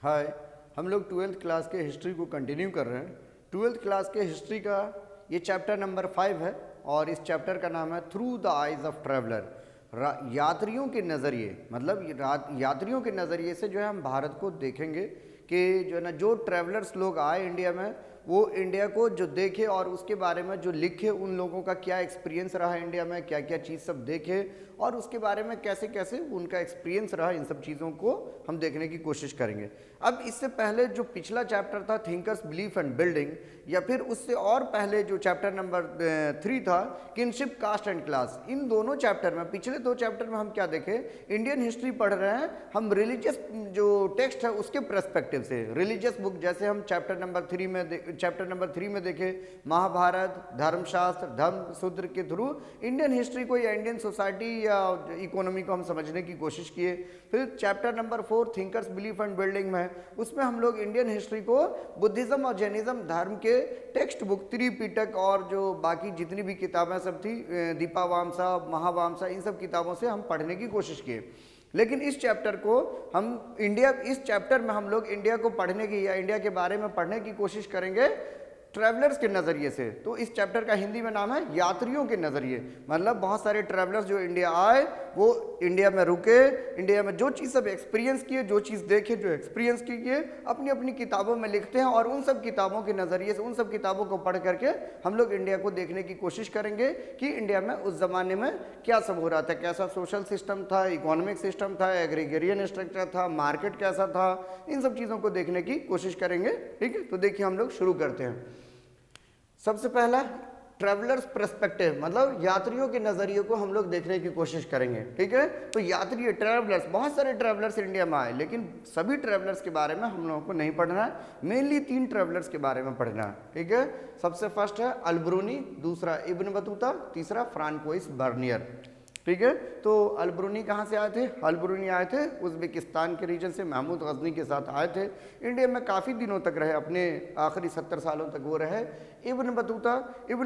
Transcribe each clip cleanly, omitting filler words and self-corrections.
हाय, हम लोग twelfth class के हिस्ट्री को कंटिन्यू कर रहे हैं। ट्वेल्थ क्लास के हिस्ट्री का ये चैप्टर नंबर 5 है और इस चैप्टर का नाम है through the eyes of traveller. यात्रियों के नज़रिए, मतलब यात्रियों के नज़रिए से जो है हम भारत को देखेंगे कि जो है ना, जो ट्रैवलर्स लोग आए इंडिया में, वो इंडिया को जो देखे और उसके बारे में जो लिखे, उन लोगों का क्या एक्सपीरियंस रहा इंडिया में, क्या क्या चीज़ सब देखे और उसके बारे में कैसे कैसे उनका एक्सपीरियंस रहा, इन सब चीज़ों को हम देखने की कोशिश करेंगे। अब इससे पहले जो पिछला चैप्टर था थिंकर्स बिलीफ एंड बिल्डिंग, या फिर उससे और पहले जो चैप्टर नंबर 3 था किनशिप कास्ट एंड क्लास, इन दोनों चैप्टर में, पिछले 2 चैप्टर में हम क्या देखे, इंडियन हिस्ट्री पढ़ रहे हैं हम रिलीजियस जो टेक्स्ट है उसके पर्सपेक्टिव से। रिलीजियस बुक जैसे हम चैप्टर नंबर 3 में देखे महाभारत, धर्मशास्त्र, धर्म सूत्र के थ्रू इंडियन हिस्ट्री को या इंडियन सोसाइटी या इकोनॉमी को हम समझने की कोशिश किए। फिर chapter number 4 thinkers belief and building में, उसमें हम लोग इंडियन हिस्ट्री को बुद्धिज्म और जैनिज्म धर्म के टेक्स्ट बुक त्रिपिटक और जो बाकी जितनी भी किताबें सब थी, दीपावामसा, महावामसा, इन सब किताबों से हम पढ़ने की कोशिश किए। लेकिन इस चैप्टर में हम लोग इंडिया को पढ़ने की या इंडिया के बारे में पढ़ने की कोशिश करेंगे ट्रैवलर्स के नज़रिए से। तो इस चैप्टर का हिंदी में नाम है यात्रियों के नज़रिए। मतलब बहुत सारे ट्रैवलर्स जो इंडिया आए, वो इंडिया में रुके, इंडिया में जो चीज़ सब एक्सपीरियंस किए, जो चीज़ देखे, जो एक्सपीरियंस किए, अपनी अपनी किताबों में लिखते हैं और उन सब किताबों के नज़रिए से, उन सब किताबों को पढ़ करके हम लोग इंडिया को देखने की कोशिश करेंगे कि इंडिया में उस ज़माने में क्या सब हो रहा था, कैसा सोशल सिस्टम था, इकोनॉमिक सिस्टम था, एग्रीगेरियन स्ट्रक्चर था, मार्केट कैसा था, इन सब चीज़ों को देखने की कोशिश करेंगे। ठीक है, तो देखिए हम लोग शुरू करते हैं। सबसे पहला ट्रैवलर्स पर्सपेक्टिव, मतलब यात्रियों के नज़रिए को हम लोग देखने की कोशिश करेंगे। ठीक है, तो यात्री ट्रैवलर्स, बहुत सारे ट्रैवलर्स इंडिया में आए, लेकिन सभी ट्रैवलर्स के बारे में हम लोगों को नहीं पढ़ना है। मेनली 3 ट्रैवलर्स के बारे में पढ़ना है। ठीक है, सबसे फर्स्ट है अल-ब्रूनी, दूसरा इब्न बतूता, तीसरा फ्रांकोइस बर्नियर। ठीक है, तो अल-ब्रूनी कहाँ से आए थे? अल-ब्रूनी आए थे उज़्बेकिस्तान के रीजन से, महमूद गजनी के साथ आए थे। इंडिया में काफ़ी दिनों तक रहे, अपने आखिरी 70 सालों तक वो रहे। इब्न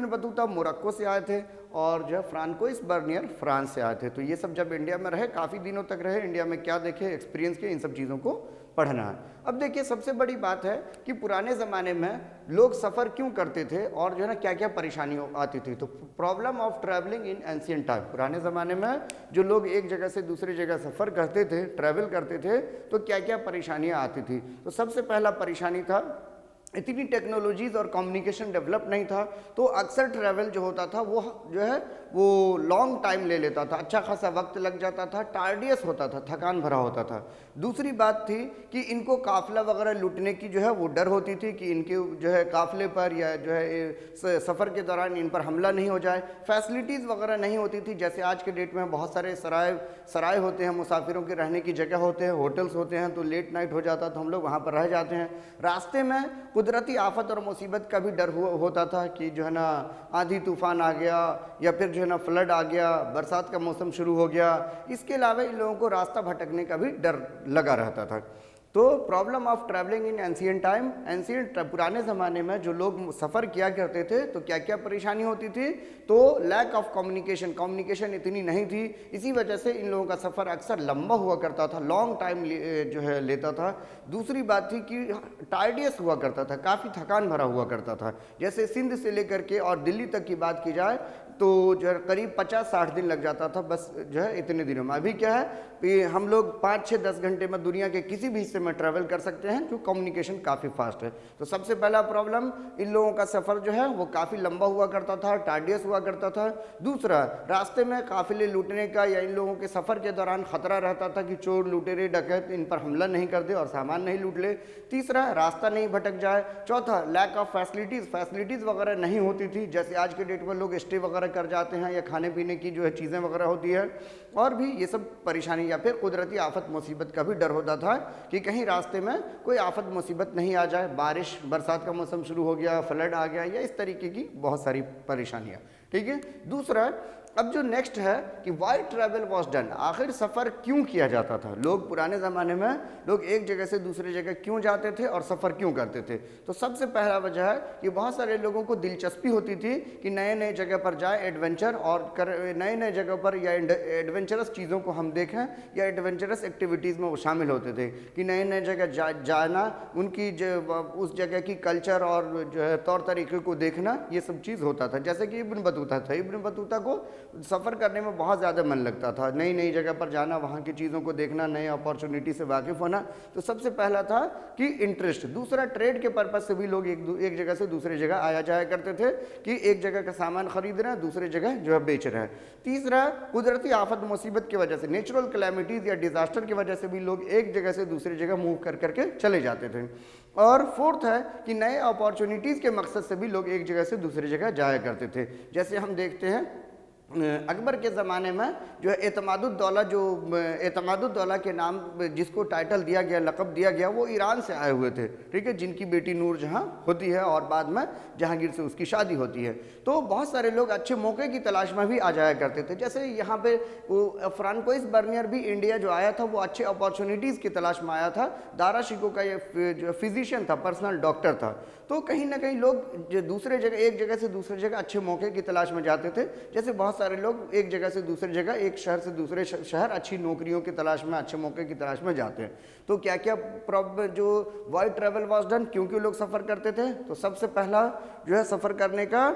बतूता मोरक्को से आए थे और जो है फ्रांकोइस बर्नियर फ्रांस से आए थे। तो ये सब जब इंडिया में रहे, काफ़ी दिनों तक रहे, इंडिया में क्या देखे, एक्सपीरियंस किए, इन सब चीज़ों को पढ़ना है। अब देखिए सबसे बड़ी बात है कि पुराने ज़माने में लोग सफ़र क्यों करते थे और जो है ना क्या क्या परेशानी आती थी। तो problem of travelling in ancient time, पुराने ज़माने में जो लोग एक जगह से दूसरी जगह सफ़र करते थे, ट्रैवल करते थे, तो क्या क्या परेशानियाँ आती थी। तो सबसे पहला परेशानी था, इतनी टेक्नोलॉजीज़ और कम्युनिकेशन डेवलप नहीं था, तो अक्सर ट्रैवल जो होता था वो जो है वो लॉन्ग टाइम ले लेता था, अच्छा खासा वक्त लग जाता था, टार्डियस होता था, थकान भरा होता था। दूसरी बात थी कि इनको काफ़िला वगैरह लूटने की जो है वो डर होती थी कि इनके जो है काफ़िले पर या जो है सफ़र के दौरान इन पर हमला नहीं हो जाए। फैसिलिटीज़ वगैरह नहीं होती थी, जैसे आज के डेट में बहुत सारे सराय होते हैं, मुसाफिरों के रहने की जगह होते हैं, होटल्स होते हैं, तो लेट नाइट हो जाता तो हम लोग वहाँ पर रह जाते हैं। रास्ते में कुदरती आफत और मुसीबत का भी डर होता था कि जो है ना आंधी तूफान आ गया या फिर जो है ना फ्लड आ गया, बरसात का मौसम शुरू हो गया। इसके अलावा इन लोगों को रास्ता भटकने का भी डर लगा रहता था। तो problem of travelling in ancient time, पुराने ज़माने में जो लोग सफ़र किया करते थे तो क्या क्या परेशानी होती थी। तो लैक ऑफ कम्युनिकेशन इतनी नहीं थी, इसी वजह से इन लोगों का सफ़र अक्सर लंबा हुआ करता था, लॉन्ग टाइम जो है लेता था। दूसरी बात थी कि टार्डियस हुआ करता था, काफ़ी थकान भरा हुआ करता था। जैसे सिंध से लेकर के और दिल्ली तक की बात की जाए तो जो है करीब 50-60 दिन लग जाता था बस जो है इतने दिनों में। अभी क्या है कि हम लोग 5-6-10 घंटे में दुनिया के किसी भी हिस्से में ट्रैवल कर सकते हैं, जो कम्युनिकेशन काफ़ी फास्ट है। तो सबसे पहला प्रॉब्लम, इन लोगों का सफ़र जो है वो काफ़ी लंबा हुआ करता था, टार्डियस हुआ करता था। दूसरा, रास्ते में काफिले लूटने का या इन लोगों के सफ़र के दौरान ख़तरा रहता था कि चोर, लुटेरे, डकैत इन पर हमला नहीं कर दे और सामान नहीं लूट ले। तीसरा, रास्ता नहीं भटक जाए। चौथा, लैक ऑफ फैसिलिटीज़ वगैरह नहीं होती थी, जैसे आज के डेट में लोग स्टे वगैरह कर जाते हैं या खाने पीने की जो है चीज़ें वगैरह होती है, और भी ये सब परेशानी। या फिर कुदरती आफत मुसीबत का भी डर होता था कि कहीं रास्ते में कोई आफत मुसीबत नहीं आ जाए, बारिश बरसात का मौसम शुरू हो गया, फ्लड आ गया या इस तरीके की बहुत सारी परेशानियाँ। ठीक है, दूसरा अब जो नेक्स्ट है कि वाई ट्रैवल वॉज डन, आखिर सफ़र क्यों किया जाता था। लोग पुराने ज़माने में लोग एक जगह से दूसरी जगह क्यों जाते थे और सफ़र क्यों करते थे। तो सबसे पहला वजह है कि बहुत सारे लोगों को दिलचस्पी होती थी कि नए नए जगह पर जाए, एडवेंचर और नए नए जगह पर या एडवेंचरस चीज़ों को हम देखें या एडवेंचरस एक्टिविटीज़ में वो शामिल होते थे कि नए नए जगह जाना, उनकी उस जगह की कल्चर और जो है तौर तरीके को देखना, ये सब चीज़ होता था। जैसे कि इब्न बतूता था, इब्न बतूता को सफ़र करने में बहुत ज़्यादा मन लगता था, नई नई जगह पर जाना, वहाँ की चीज़ों को देखना, नए अपॉर्चुनिटी से वाकिफ़ होना। तो सबसे पहला था कि इंटरेस्ट। दूसरा, ट्रेड के पर्पज़ से भी लोग एक जगह से दूसरी जगह आया जाया करते थे कि एक जगह का सामान खरीद रहे हैं, दूसरी जगह जो है बेच रहे हैं। तीसरा, कुदरती आफत मुसीबत की वजह से, नेचुरल कैलेमिटीज़ या डिज़ास्टर की वजह से भी लोग एक जगह से दूसरी जगह मूव कर करके चले जाते थे। और फोर्थ है कि नए अपॉर्चुनिटीज़ के मकसद से भी लोग एक जगह से दूसरी जगह जाया करते थे। जैसे हम देखते हैं अकबर के ज़माने में जो है एतमादुद्दौला के नाम जिसको टाइटल दिया गया, लक़ब दिया गया, वो ईरान से आए हुए थे, ठीक है, जिनकी बेटी नूरजहाँ होती है और बाद में जहांगीर से उसकी शादी होती है। तो बहुत सारे लोग अच्छे मौके की तलाश में भी आ जाया करते थे। जैसे यहाँ पे फ्रांकोइस बर्नियर भी इंडिया जो आया था वो अच्छे अपॉर्चुनिटीज़ की तलाश में आया था। दारा शिकोह का ये जो फिजिशियन था, पर्सनल डॉक्टर था। तो कहीं ना कहीं लोग जो दूसरे जगह, एक जगह से दूसरी जगह अच्छे मौके की तलाश में जाते थे। जैसे बहुत सारे लोग एक जगह से दूसरी जगह, एक शहर से दूसरे शहर अच्छी नौकरियों की तलाश में, अच्छे मौके की तलाश में जाते हैं। तो क्या क्या प्रॉब्लम जो वाई ट्रैवल वाज डन, क्योंकि लोग सफ़र करते थे। तो सबसे पहला जो है सफ़र करने का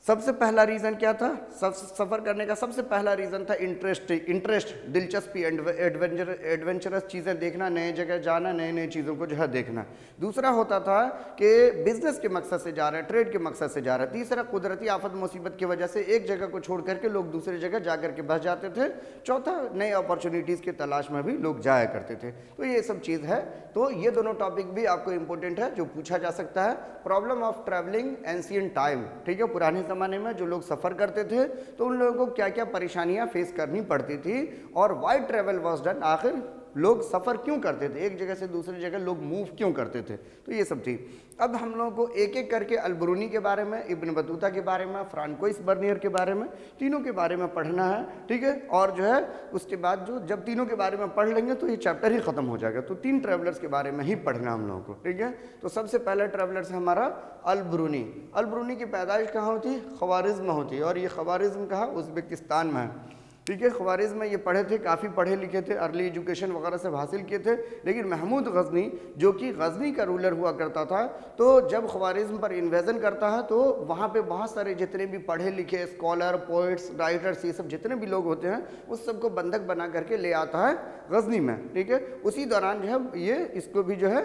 सबसे पहला रीज़न क्या था, सफ़र करने का सबसे पहला रीज़न था इंटरेस्ट, दिलचस्पी, एडवेंचरस चीज़ें देखना, नए जगह जाना, नए नई चीज़ों को जो है देखना। दूसरा होता था कि बिज़नेस के मकसद से जा रहे हैं, ट्रेड के मकसद से जा रहे हैं। तीसरा, कुदरती आफत मुसीबत की वजह से एक जगह को छोड़ करके लोग दूसरी जगह जा करके बस जाते थे। चौथा, नए अपॉर्चुनिटीज़ की तलाश में भी लोग जाया करते थे। तो ये सब चीज़ है। तो ये दोनों टॉपिक भी आपको इंपॉर्टेंट है जो पूछा जा सकता है। Problem of travelling ancient time, ठीक है, पुराने ज़माने में जो लोग सफ़र करते थे तो उन लोगों को क्या क्या परेशानियां फेस करनी पड़ती थी, और वाई ट्रैवल वाज डन, आखिर लोग सफ़र क्यों करते थे, एक जगह से दूसरी जगह लोग मूव क्यों करते थे। तो ये सब थी। अब हम लोगों को एक एक करके अलबरूनी के बारे में, इब्न बतूता के बारे में, फ्रांकोइस बर्नियर के बारे में, तीनों के बारे में पढ़ना है, ठीक है। और जो है उसके बाद जो जब तीनों के बारे में पढ़ लेंगे तो ये चैप्टर ही ख़त्म हो जाएगा। तो 3 ट्रैवलर्स के बारे में ही पढ़ना हम लोगों को, ठीक है। तो सबसे पहला ट्रैवलर्स है हमारा अलबरूनी। अलबरूनी की पैदाइश कहाँ होती है, ख्वारिज़्म में होती है, और ये ख्वारिज़्म कहाँ, उज़्बेकिस्तान में है, ठीक है। ख्वारिज़्म में ये पढ़े थे, काफ़ी पढ़े लिखे थे, अर्ली एजुकेशन वगैरह सब हासिल किए थे। लेकिन महमूद गज़नी जो कि गज़नी का रूलर हुआ करता था, तो जब ख्वारिज़्म पर इन्वेजन करता है तो वहाँ पे बहुत सारे जितने भी पढ़े लिखे स्कॉलर, पोइट्स, राइटर्स, ये सब जितने भी लोग होते हैं उस सबको बंधक बना करके ले आता है गज़नी में, ठीक है। उसी दौरान जो है ये इसको भी जो है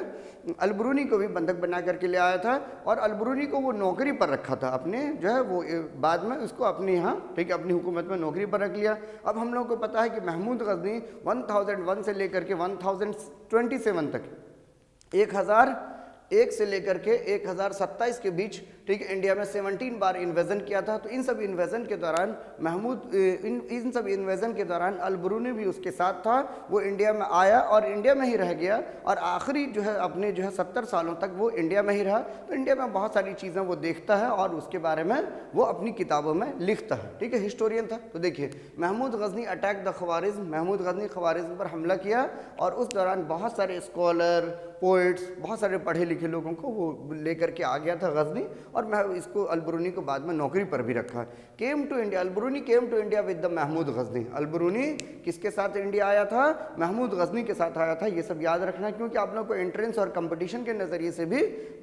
अलबरूनी को भी बंधक बना करके ले आया था, और अलबरूनी को वो नौकरी पर रखा था अपने, जो है वो बाद में उसको अपने यहाँ, ठीक है, अपनी हुकूमत में नौकरी पर रख लिया। अब हम लोगों को पता है कि महमूद गज़नी 1001 से लेकर के 1027 तक, 1001 से लेकर के 1027 के बीच, ठीक है, इंडिया में 17 बार इन्वेजन किया था। तो इन सब इन्वेजन के दौरान इन सब इन्वेजन के दौरान अलबरूनी भी उसके साथ था। वो इंडिया में आया और इंडिया में ही रह गया, और आखिरी जो है अपने जो है 70 सालों तक वो इंडिया में ही रहा। तो इंडिया में बहुत सारी चीज़ें वो देखता है और उसके बारे में वो अपनी किताबों में लिखता है, ठीक है, हिस्टोरियन था। तो देखिए, महमूद गज़नी अटैक द ख्वारिज़्म, महमूद गज़नी ख्वारिज़्म पर हमला किया, और उस दौरान बहुत सारे स्कॉलर, पोइट्स, बहुत सारे पढ़े लिखे लोगों को वो लेकर के आ गया था गज़नी, और मैं इसको अलबरूनी को बाद में नौकरी पर भी रखा। Came to India, Alberuni came to India with the Mahmud Ghazni. Alberuni किसके साथ इंडिया आया था, महमूद गज़नी के साथ आया था। ये सब याद रखना, क्योंकि आप लोग को एंट्रेंस और कंपटीशन के नज़रिए से भी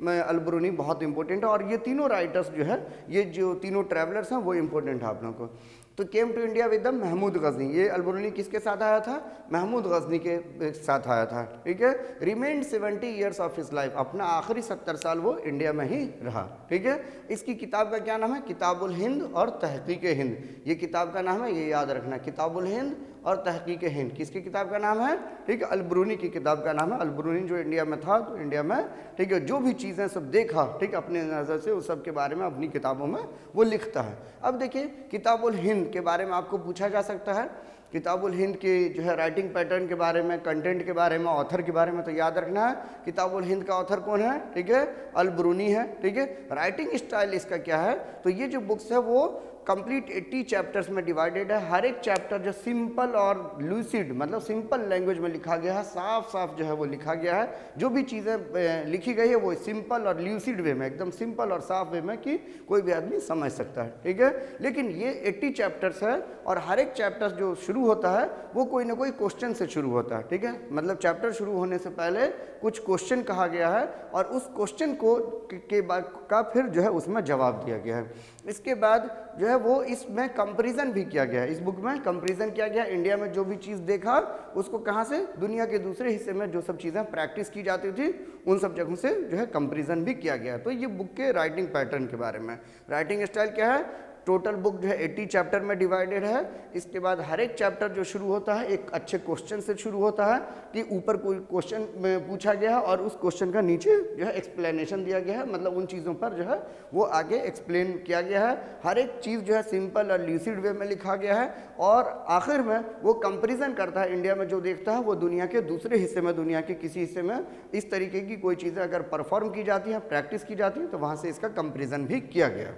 अलबरूनी बहुत इंपॉर्टेंट है। और ये तीनों राइटर्स जो है, ये जो तीनों ट्रैवलर्स हैं वो इंपॉर्टेंट है आप लोगों को। तो came to India with the Mahmud Ghazni, ये अलबरूनी किसके साथ आया था, महमूद गज़नी के साथ आया था, ठीक है। Remained 70 years of his life, अपना आखिरी 70 साल वो इंडिया में ही रहा, ठीक है। इसकी किताब का क्या नाम है, किताबुल हिंद और तहकीक हिंद, ये किताब का नाम है, ये याद रखना, किताबुल हिंद और तहकीक हिंद किसकी किताब का नाम है, ठीक है, अलबरूनी की किताब का नाम है। अलबरूनी जो इंडिया में था, तो इंडिया में, ठीक है, जो भी चीज़ें सब देखा, ठीक, अपने नज़र से उस सब के बारे में अपनी किताबों में वो लिखता है। अब देखिए, किताबुल हिंद के बारे में आपको पूछा जा सकता है, किताबुल हिंद की जो है राइटिंग पैटर्न के बारे में, कंटेंट के बारे में, ऑथर के बारे में, तो याद रखना है किताबुल हिंद का ऑथर कौन है, ठीक है, अलबरूनी है, ठीक है। राइटिंग स्टाइल इसका क्या है, तो ये जो बुक्स है वो कंप्लीट 80 चैप्टर्स में डिवाइडेड है। हर एक चैप्टर जो सिंपल और लूसिड मतलब सिंपल लैंग्वेज में लिखा गया है, साफ साफ जो है वो लिखा गया है। जो भी चीज़ें लिखी गई है वो सिंपल और लूसिड वे में, एकदम सिंपल और साफ वे में कि कोई भी आदमी समझ सकता है, ठीक है। लेकिन ये 80 चैप्टर्स है और हर एक चैप्टर जो शुरू होता है वो कोई ना कोई क्वेश्चन से शुरू होता है, ठीक है। मतलब चैप्टर शुरू होने से पहले कुछ क्वेश्चन कहा गया है और उस क्वेश्चन को के बाद का फिर जो है उसमें जवाब दिया गया है। इसके बाद जो है वो इसमें कंपैरिजन भी किया गया है। इस बुक में कंपैरिजन किया गया, इंडिया में जो भी चीज़ देखा उसको कहाँ से, दुनिया के दूसरे हिस्से में जो सब चीज़ें प्रैक्टिस की जाती थी उन सब जगहों से जो है कंपैरिजन भी किया गया। तो ये बुक के राइटिंग पैटर्न के बारे में। राइटिंग स्टाइल क्या है, टोटल बुक जो है 80 चैप्टर में डिवाइडेड है। इसके बाद हर एक चैप्टर जो शुरू होता है एक अच्छे क्वेश्चन से शुरू होता है कि ऊपर कोई क्वेश्चन पूछा गया है और उस क्वेश्चन का नीचे जो है एक्सप्लेनेशन दिया गया है, मतलब उन चीज़ों पर जो है वो आगे एक्सप्लेन किया गया है। हर एक चीज़ जो है सिंपल और ल्यूसिड वे में लिखा गया है और आखिर में वो कंपेरिजन करता है, इंडिया में जो देखता है वो दुनिया के दूसरे हिस्से में, दुनिया के किसी हिस्से में इस तरीके की कोई चीज़ें अगर परफॉर्म की जाती हैं, प्रैक्टिस की जाती है तो वहाँ से इसका कंपेरिजन भी किया गया।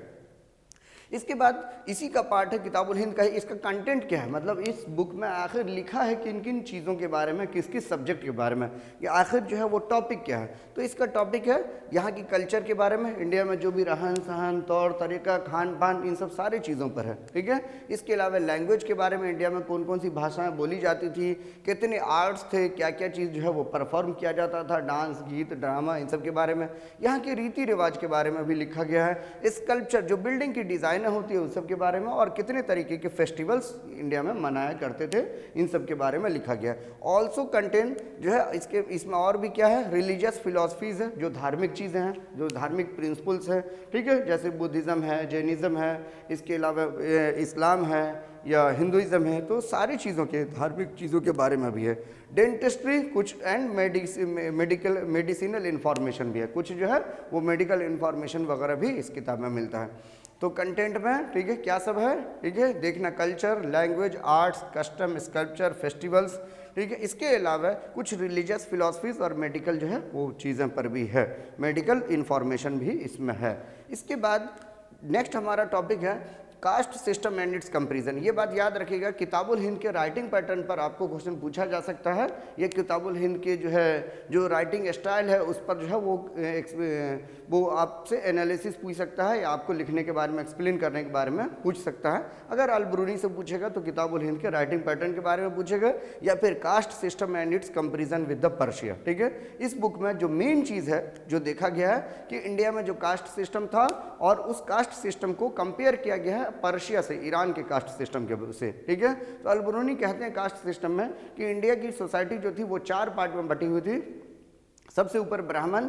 इसके बाद इसी का पार्ट है किताबुल हिंद का। इसका कंटेंट क्या है, मतलब इस बुक में आखिर लिखा है किन किन चीज़ों के बारे में, किस किस सब्जेक्ट के बारे में, कि आखिर जो है वो टॉपिक क्या है। तो इसका टॉपिक है यहाँ की कल्चर के बारे में, इंडिया में जो भी रहन सहन, तौर तरीका, खान पान, इन सब सारे चीज़ों पर है, ठीक है। इसके अलावा लैंग्वेज के बारे में, इंडिया में कौन कौन सी भाषाएँ बोली जाती थी, कितने आर्ट्स थे, क्या क्या चीज़ जो है वो परफॉर्म किया जाता था, डांस, गीत, ड्रामा, इन सब के बारे में। यहाँ के रीति रिवाज के बारे में भी लिखा गया है। स्कल्पचर जो बिल्डिंग की डिज़ाइन होती है उस सब के बारे में, और कितने तरीके के फेस्टिवल्स इंडिया में मनाया करते थे, इन सब के बारे में लिखा गया। ऑल्सो कंटेंट जो है इसमें और भी क्या है, रिलीजियस फिलॉसफीज है, जो धार्मिक चीज़ें हैं, जो धार्मिक प्रिंसिपल्स हैं, ठीक है, जैसे बुद्धिज़्म है, जैनिज़्म है, इसके अलावा इस्लाम है या हिंदुइज़्म है, तो सारी चीज़ों के धार्मिक चीज़ों के बारे में भी है। डेंटिस्ट्री कुछ एंड मेडिसिनल इन्फॉर्मेशन भी है, कुछ जो है वो मेडिकल इन्फॉर्मेशन वगैरह भी इस किताब में मिलता है। तो कंटेंट में, ठीक है, क्या सब है, ठीक है, देखना culture, language, arts, custom, sculpture, festivals, ठीक है। इसके अलावा कुछ रिलीजियस फिलॉसफीज और मेडिकल जो है वो चीज़ें पर भी है, मेडिकल इन्फॉर्मेशन भी इसमें है। इसके बाद नेक्स्ट हमारा टॉपिक है caste system and it's comparison. ये बात याद रखिएगा, किताबुल हिंद के राइटिंग पैटर्न पर आपको क्वेश्चन पूछा जा सकता है। ये किताबुल हिंद के जो है जो राइटिंग स्टाइल है उस पर जो है वो आपसे एनालिसिस पूछ सकता है या आपको लिखने के बारे में, एक्सप्लेन करने के बारे में पूछ सकता है। अगर अल-बरूनी से पूछेगा तो किताबुल हिंद के राइटिंग पैटर्न के बारे में पूछेगा, या फिर caste system and it's comparison with the Persia, ठीक है। इस बुक में जो मेन चीज़ है जो देखा गया है कि इंडिया में जो कास्ट सिस्टम था और उस कास्ट सिस्टम को कंपेयर किया गया है पर्शिया से, ईरान के कास्ट सिस्टम के से, ठीक है। तो अल-बरूनी कहते हैं कास्ट सिस्टम में कि इंडिया की सोसाइटी जो थी वो 4 पार्ट में बटी हुई थी। सबसे ऊपर ब्राह्मण,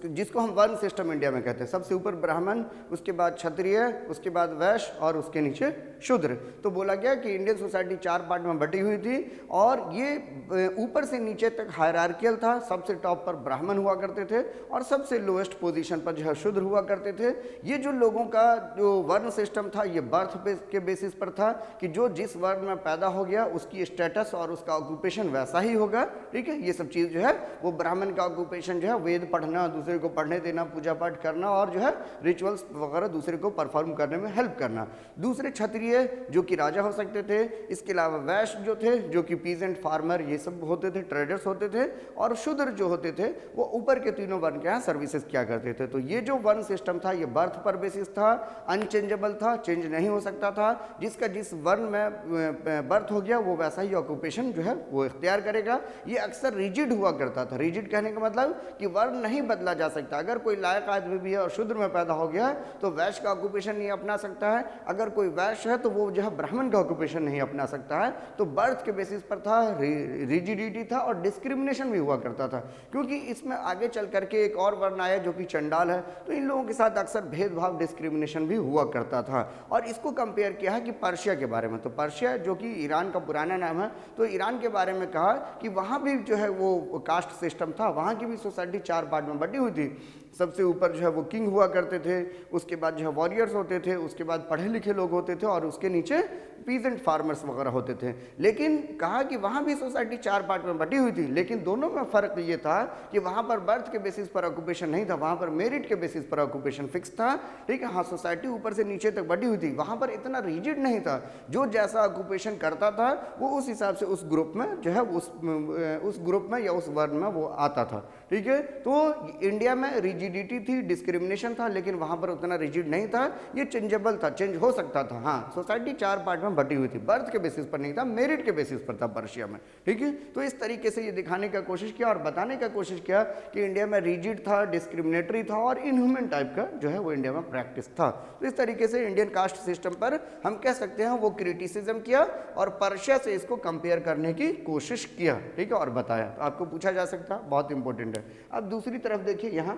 जिसको हम वर्ण सिस्टम इंडिया में कहते हैं, सबसे ऊपर ब्राह्मण, उसके बाद क्षत्रिय, उसके बाद वैश्य और उसके नीचे शूद्र। तो बोला गया कि इंडियन सोसाइटी 4 पार्ट में बटी हुई थी और ये ऊपर से नीचे तक हायरार्कियल था। सबसे टॉप पर ब्राह्मण हुआ करते थे और सबसे लोएस्ट पोजीशन पर जो है शूद्र हुआ करते थे। ये जो लोगों का जो वर्ण सिस्टम था ये बर्थ के बेसिस पर था कि जो जिस वर्ण में पैदा हो गया उसकी स्टेटस और उसका ऑक्यूपेशन वैसा ही होगा, ठीक है। ये सब चीज़ जो है वो ब्राह्मण का ऑक्यूपेशन जो है वेद पढ़ना, दूसरे को पढ़ने देना, पूजा पाठ करना और जो है रिचुअल्स वगैरह दूसरे को परफॉर्म करने में हेल्प करना। दूसरे क्षत्रिय जो कि राजा हो सकते थे। इसके अलावा वैश्य जो थे जो कि पीजेंट, फार्मर, ये सब होते थे, ट्रेडर्स होते थे। और शूद्र जो होते थे वो ऊपर के तीनों वर्ण के यहाँ सर्विसेज किया करते थे। तो ये जो वर्ण सिस्टम था ये बर्थ पर बेसिस था, अनचेंजेबल था, चेंज नहीं हो सकता था। जिसका जिस वर्ण में बर्थ हो गया वो वैसा ही ऑक्यूपेशन जो है वो इख्तियार करेगा। ये अक्सर रिजिड हुआ करता था। रिजिड कहने का मतलब कि वर्ण नहीं बदला जा सकता। अगर कोई लायक आदमी भी है और शूद्र में पैदा हो गया तो वैश्य का ऑक्यूपेशन नहीं अपना सकता है। अगर कोई वैश्य है तो वो जो है ब्राह्मण का ऑक्यूपेशन नहीं अपना सकता है। तो बर्थ के बेसिस पर था, रिजिडिटी था और डिस्क्रिमिनेशन भी हुआ करता था। क्योंकि इसमें आगे चल करके एक और वर्ण आया जो कि चंडाल है, तो इन लोगों के साथ अक्सर भेदभाव, डिस्क्रिमिनेशन भी हुआ करता था। और इसको कंपेयर किया है कि पर्शिया के बारे में। तो पर्शिया जो कि ईरान का पुराना नाम है, तो ईरान के बारे में कहा कि वहाँ भी जो है वो कास्ट सिस्टम था, वहाँ की भी सोसाइटी 4 पार्ट में बटी हुई थी। सबसे ऊपर जो है वो किंग हुआ करते थे, उसके बाद जो है वॉरियर्स होते थे, उसके बाद पढ़े लिखे लोग होते थे, और उसके नीचे पीजेंट फार्मर्स वगैरह होते थे। लेकिन कहा कि वहाँ भी सोसाइटी 4 पार्ट में बटी हुई थी, लेकिन दोनों में फ़र्क ये था कि वहाँ पर बर्थ के बेसिस पर ऑक्यूपेशन नहीं था, वहाँ पर मेरिट के बेसिस पर ऑक्यूपेशन फिक्स था। ठीक है, हाँ, सोसाइटी ऊपर से नीचे तक बटी हुई थी, वहाँ पर इतना रिजिड नहीं था। जो जैसा ऑक्यूपेशन करता था वो उस हिसाब से उस ग्रुप में जो है उस ग्रुप में या उस वर्ग में वो आता था। ठीक है, तो इंडिया में रिजिडिटी थी, डिस्क्रिमिनेशन था, लेकिन वहाँ पर उतना रिजिड नहीं था, ये चेंजेबल था, चेंज हो सकता था। हाँ, सोसाइटी 4 पार्ट में बटी हुई थी, बर्थ के बेसिस पर नहीं था, मेरिट के बेसिस पर था पर्शिया में। ठीक है, तो इस तरीके से ये दिखाने का कोशिश किया और बताने का कोशिश किया कि इंडिया में रिजिड था, डिस्क्रिमिनेटरी था और इनह्यूमन टाइप का जो है वो इंडिया में प्रैक्टिस था। तो इस तरीके से इंडियन कास्ट सिस्टम पर हम कह सकते हैं वो क्रिटिसिज्म किया और पर्शिया से इसको कंपेयर करने की कोशिश किया। ठीक है, और बताया। तो आपको पूछा जा सकता है, बहुत इंपॉर्टेंट है। अब दूसरी तरफ देखिए, यहाँ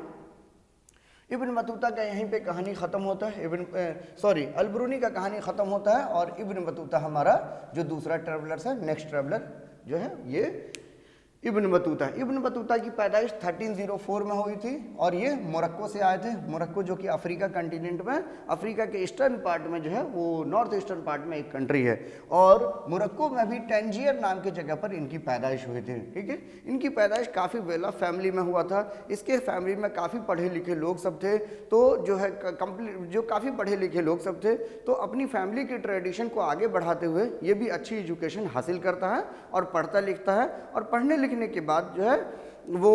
इब्न बतूता का यहीं पे कहानी ख़त्म होता है, अल-बरूनी का कहानी ख़त्म होता है, और इब्न बतूता हमारा जो दूसरा ट्रैवलर है, नेक्स्ट ट्रैवलर जो है ये इब्न बतूता की पैदाइश 1304 में हुई थी, और ये मोरक्को से आए थे। मोरक्को जो कि अफ्रीका कंटिनेंट में, अफ्रीका के ईस्टर्न पार्ट में जो है वो नॉर्थ ईस्टर्न पार्ट में एक कंट्री है, और मोरक्को में भी टैंजियर नाम की जगह पर इनकी पैदाइश हुई थी। ठीक है, इनकी पैदाइश काफ़ी वेल ऑफ फैमिली में हुआ था। इसके फैमिली में काफ़ी पढ़े लिखे लोग सब थे, तो जो है जो काफ़ी पढ़े लिखे लोग सब थे, तो अपनी फैमिली की ट्रेडिशन को आगे बढ़ाते हुए ये भी अच्छी एजुकेशन हासिल करता है और पढ़ता लिखता है, और पढ़ने लिखने के बाद जो है वो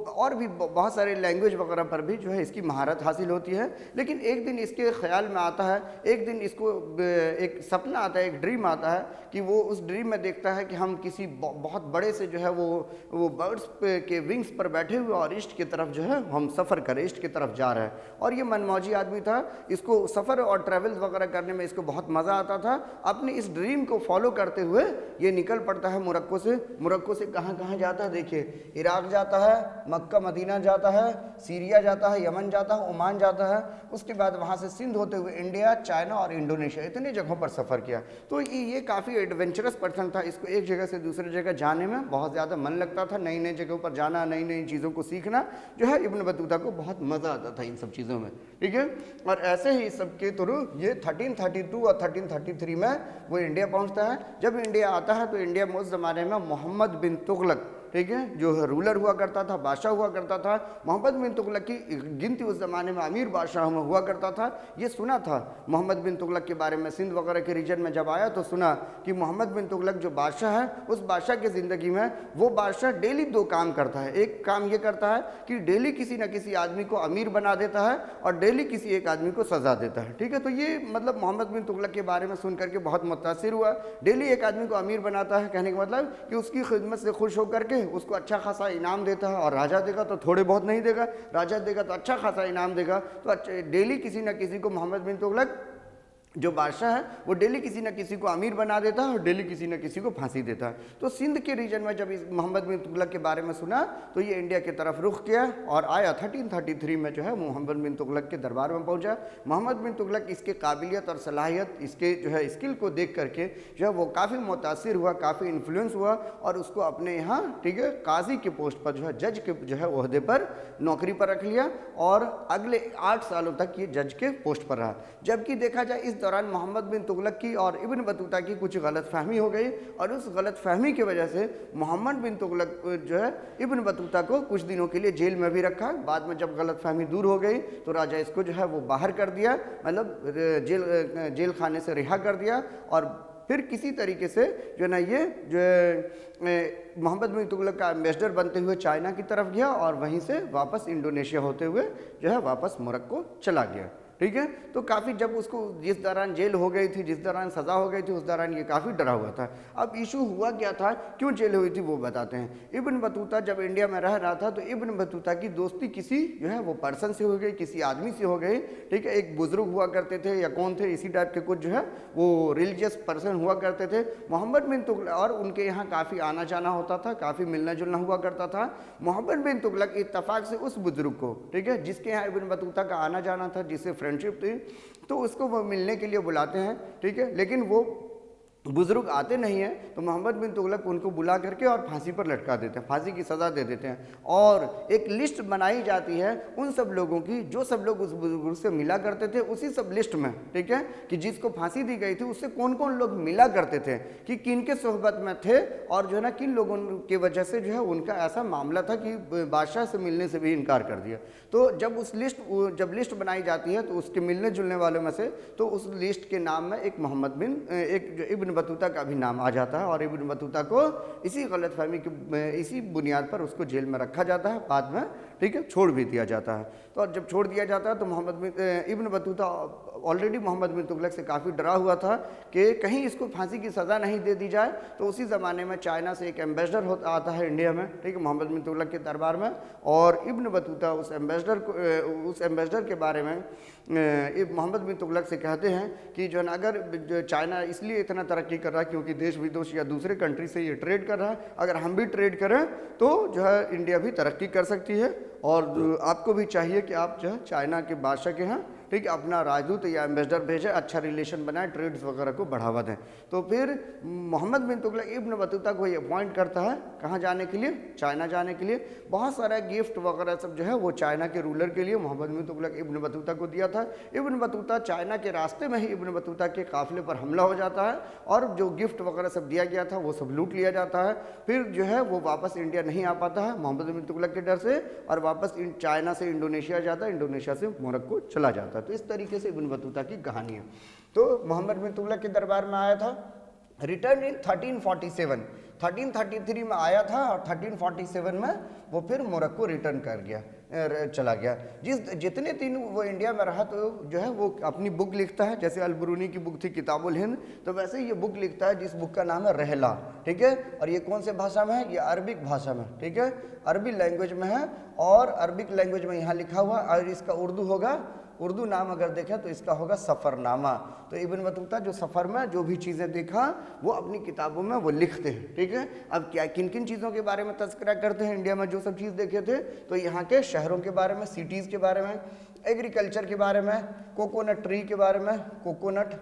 और भी बहुत सारे लैंग्वेज वगैरह पर भी जो है इसकी महारत हासिल होती है। लेकिन एक दिन इसके ख्याल में आता है, एक दिन इसको एक सपना आता है, एक ड्रीम आता है कि वो उस ड्रीम में देखता है कि हम किसी बहुत बड़े से जो है वो बर्ड्स के विंग्स पर बैठे हुए और ईस्ट की तरफ जो है हम सफ़र करें, ईस्ट की तरफ जा रहे हैं। और ये मनमौजी आदमी था, इसको सफ़र और ट्रैवल्स वगैरह करने में इसको बहुत मज़ा आता था। अपनी इस ड्रीम को फॉलो करते हुए ये निकल पड़ता है मोरक्को से कहाँ कहाँ जाता है देखिए, इराक जाता है, मक्का मदीना जाता है, सीरिया जाता है, यमन जाता है, ओमान जाता है, उसके बाद वहाँ से सिंध होते हुए इंडिया, चाइना और इंडोनेशिया, इतनी जगहों पर सफ़र किया। तो ये काफ़ी एडवेंचरस पर्सन था, इसको एक जगह से दूसरी जगह जाने में बहुत ज़्यादा मन लगता था, नई नई जगहों पर जाना, नई नई चीज़ों को सीखना जो है इब्न बतूता को बहुत मज़ा आता था इन सब चीज़ों में। ठीक है, और ऐसे ही सबके थ्रू ये 1332 और 1333 में वो इंडिया पहुँचता है। जब इंडिया आता है तो इंडिया में उस ज़माने में मोहम्मद बिन तुगलक, ठीक है, जो रूलर हुआ करता था, बादशाह हुआ करता था। मोहम्मद बिन तुगलक की गिनती उस ज़माने में अमीर बादशाह में हुआ करता था। ये सुना था मोहम्मद बिन तुगलक के बारे में, सिंध वगैरह के रीजन में जब आया तो सुना कि मोहम्मद बिन तुगलक जो बादशाह है, उस बादशाह की ज़िंदगी में वो बादशाह डेली 2 काम करता है। एक काम ये करता है कि डेली किसी न किसी आदमी को अमीर बना देता है और डेली किसी एक आदमी को सज़ा देता है। ठीक है, तो ये मतलब मोहम्मद बिन तुगलक के बारे में सुन करके बहुत मुतासिर हुआ। डेली एक आदमी को अमीर बनाता है, कहने का मतलब कि उसकी खिदमत से खुश होकर के उसको अच्छा खासा इनाम देता है, और राजा देगा तो थोड़े बहुत नहीं देगा, राजा देगा तो अच्छा खासा इनाम देगा। तो डेली किसी न किसी को मोहम्मद बिन तुगलक जो बादशाह है वो डेली किसी न किसी को अमीर बना देता है और डेली किसी न किसी को फांसी देता है। तो सिंध के रीजन में जब इस मोहम्मद बिन तुगलक के बारे में सुना तो ये इंडिया की तरफ रुख किया और आया। 1333 में जो है मोहम्मद बिन तुगलक के दरबार में पहुंचा। मोहम्मद बिन तुगलक इसके काबिलियत और सलाहियत, इसके जो है स्किल को देख करके जो है वो काफ़ी मुतासिर हुआ, काफ़ी इन्फ्लुएंस हुआ और उसको अपने यहाँ, ठीक है, काजी के पोस्ट पर जो है, जज के जो है ओहदे पर नौकरी पर रख लिया और अगले 8 सालों तक ये जज के पोस्ट पर रहा। जबकि देखा जाए इस दौरान मोहम्मद बिन तुगलक की और इब्न बतूता की कुछ गलतफहमी हो गई और उस गलतफहमी की वजह से मोहम्मद बिन तुगलक जो है इब्न बतूता को कुछ दिनों के लिए जेल में भी रखा। बाद में जब गलतफहमी दूर हो गई तो राजा इसको जो है वो बाहर कर दिया, मतलब जेल खाने से रिहा कर दिया और फिर किसी तरीके से जो है ना ये जो मोहम्मद बिन तुगलक का एम्बेसडर बनते हुए चाइना की तरफ गया और वहीं से वापस इंडोनेशिया होते हुए जो है वापस मोरक्को चला गया। ठीक है, तो काफ़ी जब उसको जिस दौरान जेल हो गई थी, जिस दौरान सज़ा हो गई थी, उस दौरान ये काफ़ी डरा हुआ था। अब इशू हुआ क्या था, क्यों जेल हुई थी वो बताते हैं। इब्न बतूता जब इंडिया में रह रहा था तो इब्न बतूता की दोस्ती किसी जो है वो पर्सन से हो गई, किसी आदमी से हो गई। ठीक है, एक बुजुर्ग हुआ करते थे या कौन थे, इसी टाइप के कुछ जो है वो रिलीजियस पर्सन हुआ करते थे। मोहम्मद बिन तुगलक और उनके यहाँ काफ़ी आना जाना होता था, काफ़ी मिलना जुलना हुआ करता था। मोहम्मद बिन तुगलक इत्तफाक से उस बुजुर्ग को, ठीक है, जिसके यहाँ इब्न बतूता का आना जाना था, जिससे फ्रेंडशिप थी, तो उसको वो मिलने के लिए बुलाते हैं। ठीक है, लेकिन वो बुजुर्ग आते नहीं हैं तो मोहम्मद बिन तुगलक उनको बुला करके और फांसी पर लटका देते हैं, फांसी की सज़ा दे देते हैं। और एक लिस्ट बनाई जाती है उन सब लोगों की जो सब लोग उस बुजुर्ग से मिला करते थे, उसी सब लिस्ट में, ठीक है, कि जिसको फांसी दी गई थी उससे कौन कौन लोग मिला करते थे, कि किन के सोहबत में थे, और जो है ना किन लोगों की वजह से जो है उनका ऐसा मामला था कि बादशाह से मिलने से भी इनकार कर दिया। तो जब लिस्ट बनाई जाती है तो उसके मिलने जुलने वालों में से तो उस लिस्ट के नाम में एक मोहम्मद बिन एक जो इब्न बतूता का भी नाम आ जाता है, और इब्न बतूता को इसी गलतफहमी की इसी बुनियाद पर उसको जेल में रखा जाता है, बाद में, ठीक है, छोड़ भी दिया जाता है। तो जब छोड़ दिया जाता है तो इब्न बतूता ऑलरेडी मोहम्मद बिन तुगलक से काफ़ी डरा हुआ था कि कहीं इसको फांसी की सज़ा नहीं दे दी जाए। तो उसी ज़माने में चाइना से एक एम्बेसडर आता है इंडिया में, ठीक है, मोहम्मद बिन तुगलक के दरबार में, और इब्न बतूता उस एम्बेसडर के बारे में मोहम्मद बिन तुगलक से कहते हैं कि जो है ना, अगर चाइना इसलिए इतना तरक्की कर रहा है क्योंकि देश विदेश या दूसरे कंट्री से ये ट्रेड कर रहा है, अगर हम भी ट्रेड करें तो जो है इंडिया भी तरक्की कर सकती है, और आपको भी चाहिए कि आप जो है चाइना के बादशाह के यहाँ, ठीक है, अपना राजदूत या एम्बेसडर भेजें, अच्छा रिलेशन बनाए, ट्रेड्स वगैरह को बढ़ावा दें। तो फिर मोहम्मद बिन तुगलक इब्न बतूता को ये अपॉइंट करता है कहाँ जाने के लिए, चाइना जाने के लिए। बहुत सारा गिफ्ट वगैरह सब जो है वो चाइना के रूलर के लिए मोहम्मद बिन तुगलक इब्न बतूता को दिया था। इब्न बतूता चाइना के रास्ते में ही इब्न बतूता के काफिले पर हमला हो जाता है, और जो गिफ्ट वगैरह सब दिया गया था वो सब लूट लिया जाता है। फिर जो है वो वापस इंडिया नहीं आ पाता है मोहम्मद बिन तुगलक के डर से, और वापस चाइना से इंडोनेशिया जाता है, इंडोनेशिया से मोरक्को चला जाता है। तो इस तरीके से इब्न बतूता की कहानी है। तो मोहम्मद बिन तुगलक के दरबार में आया था, रिटर्न इन 1347, 1333 में आया था, और 1347 में वो फिर मोरक्को रिटर्न कर गया, चला गया। जितने दिन वो इंडिया में रहा तो जो है वो अपनी बुक लिखता है, जैसे अलबरूनी की बुक थी किताबुल हिंद, तो वैसे ही ये बुक लिखता है जिस बुक का नाम है रहला, ठीक है, और ये कौन से भाषा में है, ये अरबिक भाषा में, ठीक है, अरबी लैंग्वेज में है, और अरबिक लैंग्वेज में यहाँ लिखा हुआ, और इसका उर्दू होगा, उर्दू नाम अगर देखें तो इसका होगा सफ़रनामा। तो इब्न बतूता जो सफ़र में जो भी चीज़ें देखा वो अपनी किताबों में वो लिखते हैं, ठीक है। अब क्या किन किन चीज़ों के बारे में तज़किरा करते हैं, इंडिया में जो सब चीज़ देखे थे, तो यहाँ के शहरों के बारे में, सिटीज़ के बारे में, एग्रीकल्चर के बारे में, कोकोनट ट्री के बारे में, कोकोनट,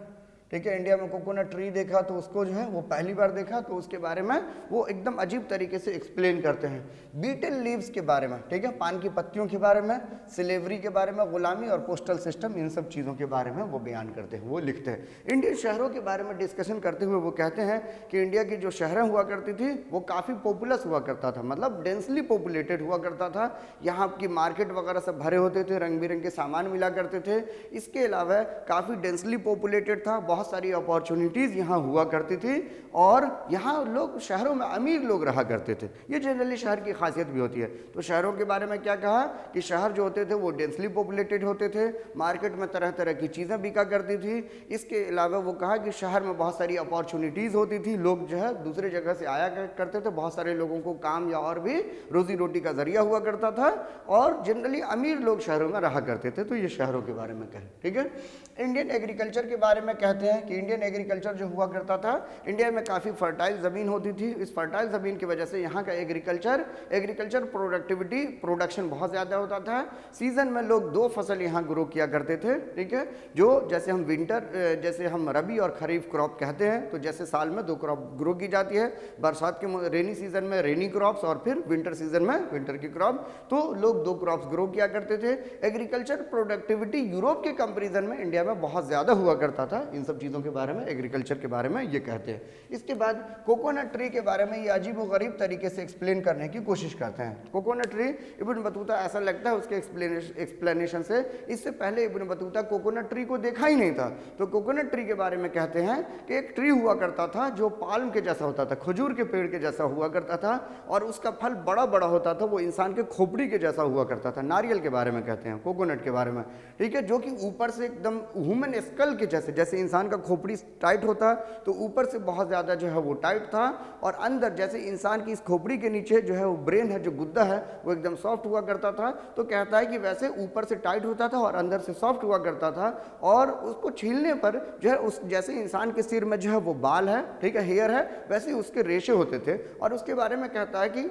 ठीक है, इंडिया में कोकोनट ट्री देखा तो उसको जो है वो पहली बार देखा, तो उसके बारे में वो एकदम अजीब तरीके से एक्सप्लेन करते हैं। बीटल लीव्स के बारे में, ठीक है, पान की पत्तियों के बारे में, स्लेवरी के बारे में, गुलामी और पोस्टल सिस्टम, इन सब चीज़ों के बारे में वो बयान करते हैं, वो लिखते हैं। इंडियन शहरों के बारे में डिस्कशन करते हुए वो कहते हैं कि इंडिया की जो शहरें हुआ करती थी वो काफ़ी पॉपुलस हुआ करता था, मतलब डेंसली पॉपुलेटेड हुआ करता था। यहाँ की मार्केट वगैरह सब भरे होते थे, रंग बिरंगे सामान मिला करते थे। इसके अलावा काफ़ी डेंसली पॉपुलेटेड था, बहुत सारी अपॉर्चुनिटीज़ यहाँ हुआ करती थी, और यहाँ लोग शहरों में अमीर लोग रहा करते थे। ये जनरली शहर की खासियत भी होती है। तो शहरों के बारे में क्या कहा कि शहर जो होते थे वो डेंसली पॉपुलेटेड होते थे, मार्केट में तरह तरह की चीज़ें बिका करती थी। इसके अलावा वो कहा कि शहर में बहुत सारी अपॉर्चुनिटीज़ होती थी, लोग जो है दूसरे जगह से आया करते थे, बहुत सारे लोगों को काम या और भी रोजी रोटी का जरिया हुआ करता था, और जनरली अमीर लोग शहरों में रहा करते थे। तो ये शहरों के बारे में कहें, ठीक है। इंडियन एग्रीकल्चर के बारे में कहते हैं कि इंडियन एग्रीकल्चर जो हुआ करता था, इंडिया में काफ़ी फर्टाइल ज़मीन होती थी। इस फर्टाइल ज़मीन की वजह से यहाँ का एग्रीकल्चर प्रोडक्शन बहुत ज़्यादा होता था। सीज़न में लोग 2 फसल यहाँ ग्रो किया करते थे, ठीक है, जो जैसे हम रबी और खरीफ क्रॉप कहते हैं। तो जैसे साल में 2 क्रॉप ग्रो की जाती है, बरसात के रेनी सीजन में रेनी क्रॉप्स, और फिर विंटर सीजन में विंटर की क्रॉप। तो लोग 2 क्रॉप्स ग्रो किया करते थे। एग्रीकल्चर प्रोडक्टिविटी यूरोप के कंपेरिजन में इंडिया में बहुत ज़्यादा हुआ करता था। इन सब चीज़ों के बारे में, एग्रीकल्चर के बारे में ये कहते हैं। इसके बाद कोकोनट ट्री के बारे में ये अजीब व गरीब तरीके से एक्सप्लेन करने की कोशिश करते हैं। कोकोनट ट्री, इब्न बतूता ऐसा लगता है उसके एक्सप्लेनेशन से, इससे पहले इब्न बतूता कोकोनट ट्री को देखा ही नहीं था। तो कोकोनट ट्री के बारे में कहते हैं कि एक ट्री हुआ करता था जो पाल्म के जैसा होता था, खजूर के पेड़ के जैसा हुआ करता था, और उसका फल बड़ा बड़ा होता था, वो इंसान के खोपड़ी के जैसा हुआ करता था। नारियल के बारे में कहते हैं कोकोनट के बारे में, ठीक है, जो कि ऊपर से एकदम ह्यूमन स्कल के जैसे इंसान का खोपड़ी टाइट होता, तो ऊपर से बहुत ज़्यादा जो है वो टाइट था, और अंदर जैसे इंसान की इस खोपड़ी के नीचे जो है वो ब्रेन है, जो गुद्दा है, वो एकदम सॉफ्ट हुआ करता था। तो कहता है कि वैसे ऊपर से टाइट होता था और अंदर से सॉफ्ट हुआ करता था, और उसको छीलने पर जो है उस जैसे इंसान के सिर में जो है वो बाल है, ठीक है, हेयर है, वैसे उसके रेशे होते थे। और उसके बारे में कहता है कि